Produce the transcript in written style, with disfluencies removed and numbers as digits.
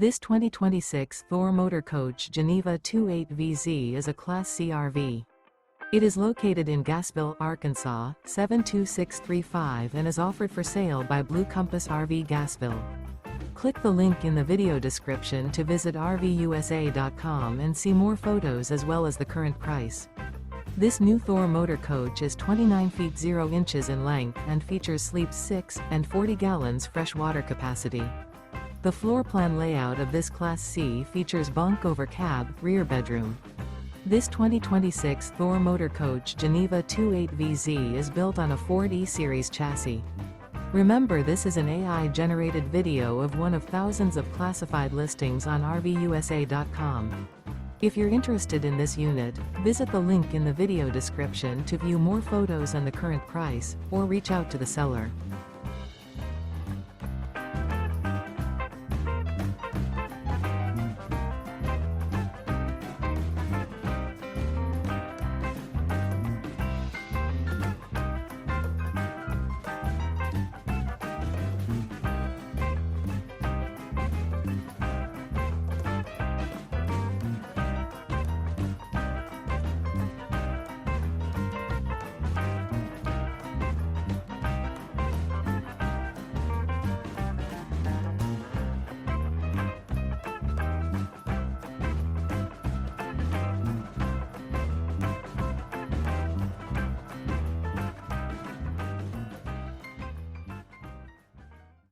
This 2026 Thor Motor Coach Geneva 28VZ is a Class C RV. It is located in Gassville, Arkansas, 72635 and is offered for sale by Blue Compass RV Gassville. Click the link in the video description to visit RVUSA.com and see more photos as well as the current price. This new Thor Motor Coach is 29 feet 0 inches in length and features sleeps 6 and 40 gallons fresh water capacity. The floor plan layout of this Class C features bunk over cab, rear bedroom. This 2026 Thor Motor Coach Geneva 28VZ is built on a Ford E-Series chassis. Remember, this is an AI-generated video of one of thousands of classified listings on RVUSA.com. If you're interested in this unit, visit the link in the video description to view more photos and the current price, or reach out to the seller.